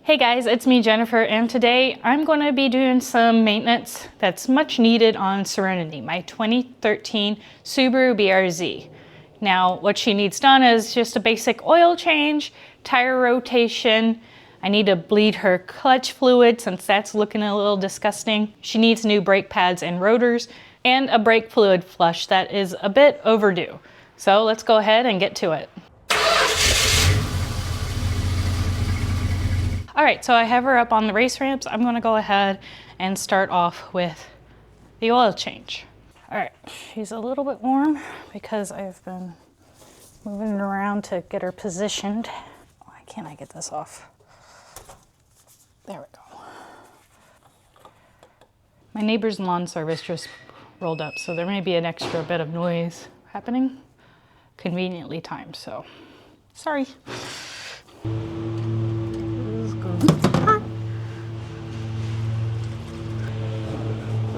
Hey guys, it's me Jennifer, and today I'm going to be doing some maintenance that's much needed on Serenity, my 2013 Subaru BRZ. Now what she needs done is just a basic oil change, tire rotation. I need to bleed her clutch fluid since that's looking a little disgusting. She needs new brake pads and rotors and a brake fluid flush that is a bit overdue. So let's go ahead and get to it. All right, so I have her up on the race ramps. I'm gonna go ahead and start off with the oil change. All right, she's a little bit warm because I've been moving it around to get her positioned. Why can't I get this off? There we go. My neighbor's lawn service just rolled up, so there may be an extra bit of noise happening. Conveniently timed, so sorry.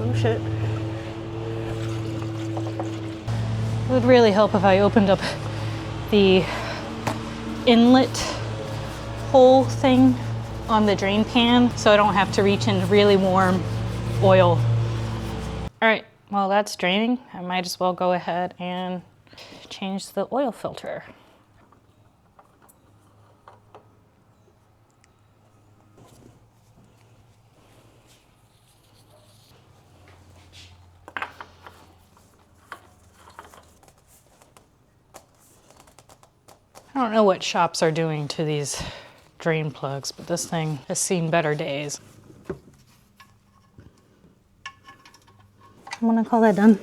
Oh shit. It would really help if I opened up the inlet hole thing on the drain pan so I don't have to reach into really warm oil. All right, while that's draining, I might as well go ahead and change the oil filter. I don't know what shops are doing to these drain plugs, but this thing has seen better days. I'm gonna call that done.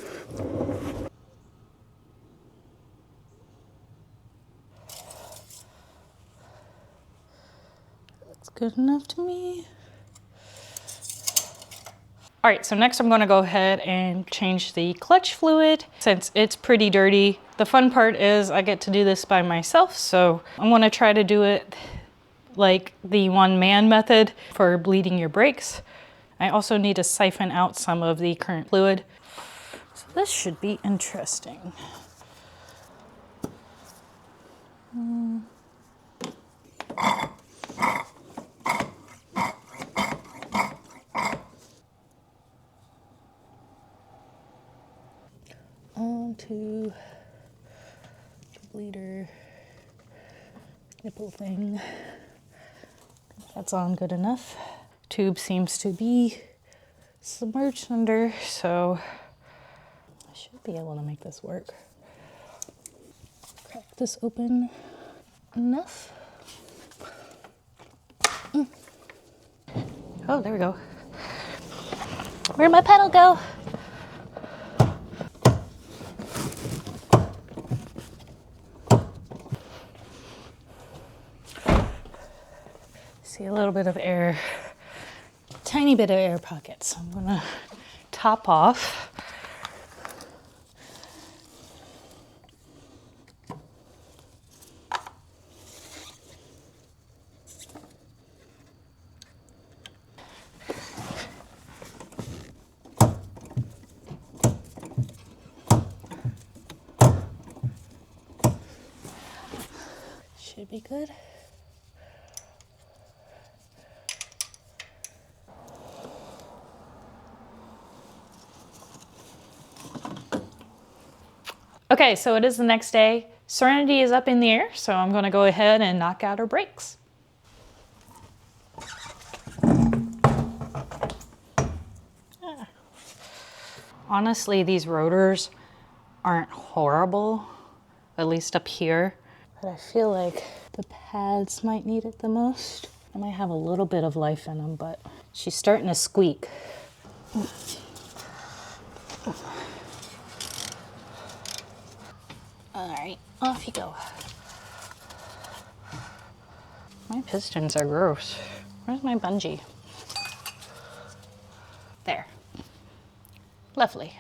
That's good enough to me. All right, so next I'm gonna go ahead and change the clutch fluid since it's pretty dirty. The fun part is I get to do this by myself, so I'm gonna try to do it like the one-man method for bleeding your brakes. I also need to siphon out some of the current fluid. So this should be interesting. Onto the bleeder nipple thing. That's on good enough. Tube seems to be submerged under, so I should be able to make this work. Crack this open enough. Oh, there we go. Where'd my pedal go? See a little bit of air, tiny bit of air pockets. I'm gonna top off. Should be good. Okay, so it is the next day. Serenity is up in the air, so I'm gonna go ahead and knock out her brakes. Honestly, these rotors aren't horrible, at least up here, but I feel like the pads might need it the most. I might have a little bit of life in them, but she's starting to squeak. All right, off you go. My pistons are gross. Where's my bungee? There. Lovely.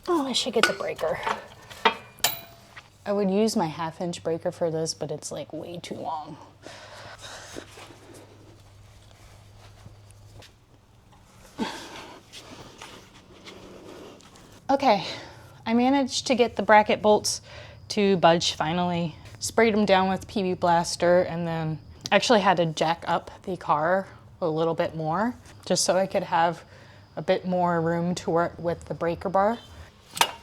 Oh, I should get the breaker. I would use my 1/2-inch breaker for this, but it's like way too long. Okay, I managed to get the bracket bolts to budge finally. sprayed them down with PB Blaster, and then actually had to jack up the car a little bit more just so I could have a bit more room to work with the breaker bar.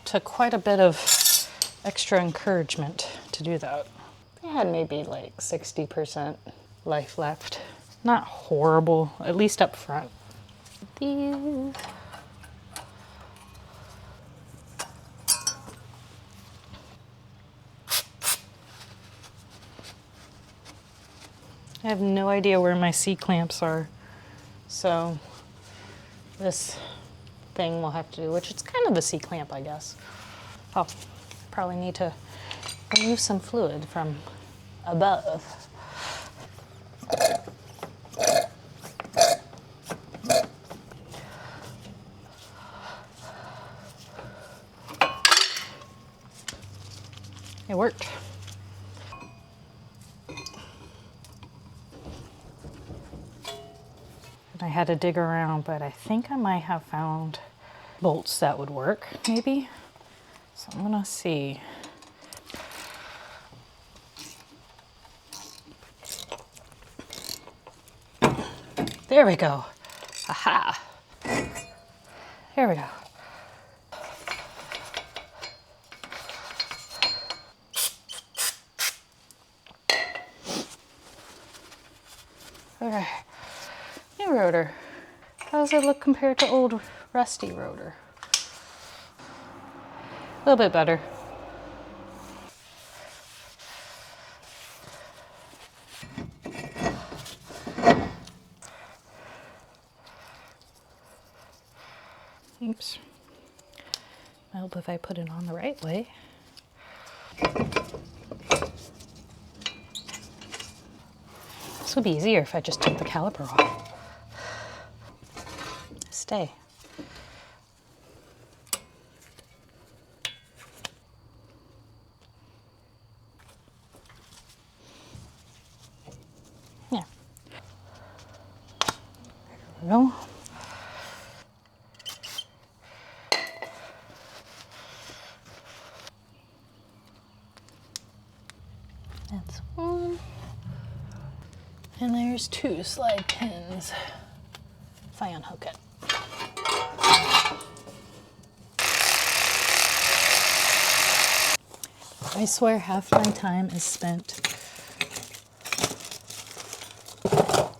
Took quite a bit of extra encouragement to do that. I had maybe like 60% life left. Not horrible, at least up front. These. I have no idea where my C-clamps are, so this thing we'll have to do, which it's kind of a C-clamp, I guess. Oh, probably need to remove some fluid from above. It worked. I had to dig around, but I think I might have found bolts that would work, maybe. So I'm gonna see. There we go. Aha. There we go. Okay. New rotor. How does it look compared to old rusty rotor? A little bit better. Oops. I hope if I put it on the right way. This would be easier if I just took the caliper off. Stay. Yeah. There we go. That's one. And there's two slide pins if I unhook it. I swear half my time is spent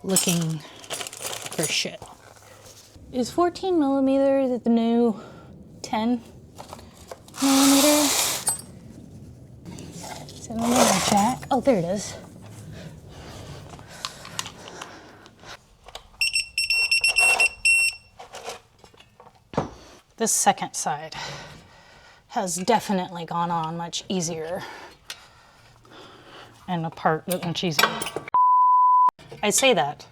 looking for shit. Is 14 millimeter the new 10 millimeter? Is it on the jack? Oh, there it is. This second side has definitely gone on much easier and apart much easier. I say that,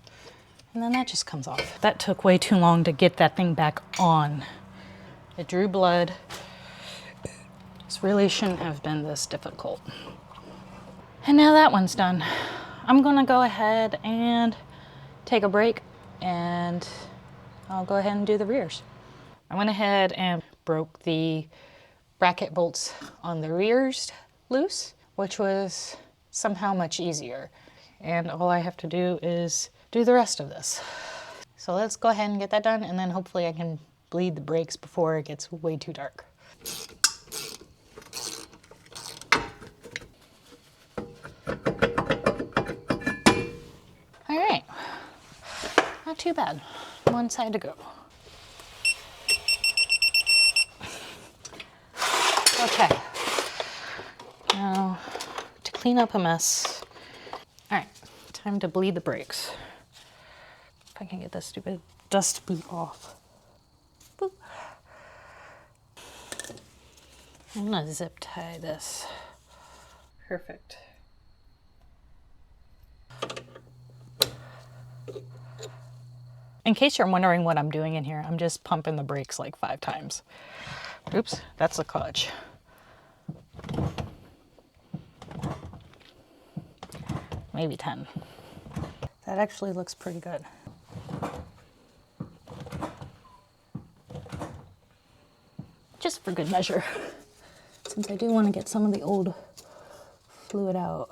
and then that just comes off. That took way too long to get that thing back on. It drew blood. This really shouldn't have been this difficult. And now that one's done. I'm gonna go ahead and take a break, and I'll go ahead and do the rears. I went ahead and broke the bracket bolts on the rears loose, which was somehow much easier. And all I have to do is do the rest of this. So let's go ahead and get that done, and then hopefully I can bleed the brakes before it gets way too dark. All right, not too bad. One side to go. Okay, now to clean up a mess. All right, time to bleed the brakes. If I can get this stupid dust boot off. Boop. I'm gonna zip tie this. Perfect. In case you're wondering what I'm doing in here, I'm just pumping the brakes like 5 times. Oops, that's the clutch. Maybe 10. That actually looks pretty good. Just for good measure, since I do want to get some of the old fluid out.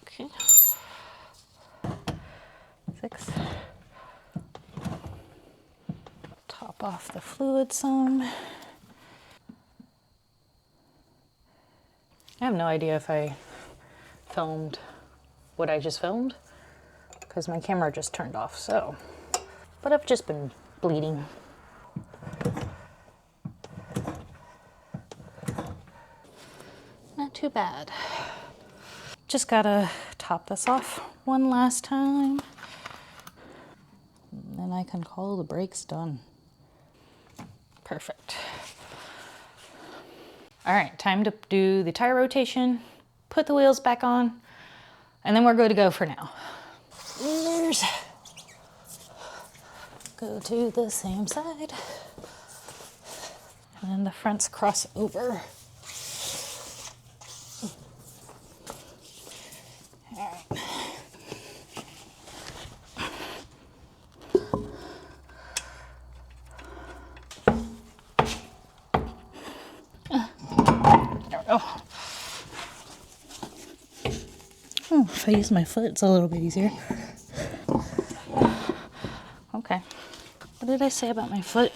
Okay. 6. Top off the fluid some. I have no idea if I filmed what I just filmed because my camera just turned off, so. But I've just been bleeding. Not too bad. Just gotta top this off one last time. And then I can call the brakes done. Perfect. All right, time to do the tire rotation, put the wheels back on, and then we're good to go for now. There's, go to the same side. And then the fronts cross over. All right. Oh. Oh, if I use my foot, it's a little bit easier. Okay. What did I say about my foot?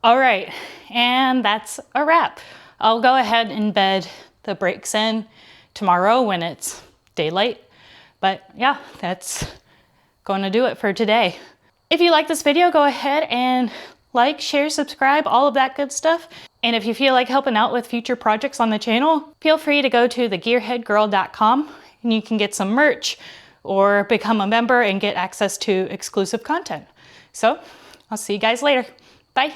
All right, and that's a wrap. I'll go ahead and bed the brakes in tomorrow when it's daylight. But yeah, that's going to do it for today. If you like this video, go ahead and like, share, subscribe, all of that good stuff. And if you feel like helping out with future projects on the channel, feel free to go to thegearheadgirl.com and you can get some merch or become a member and get access to exclusive content. So I'll see you guys later. Bye.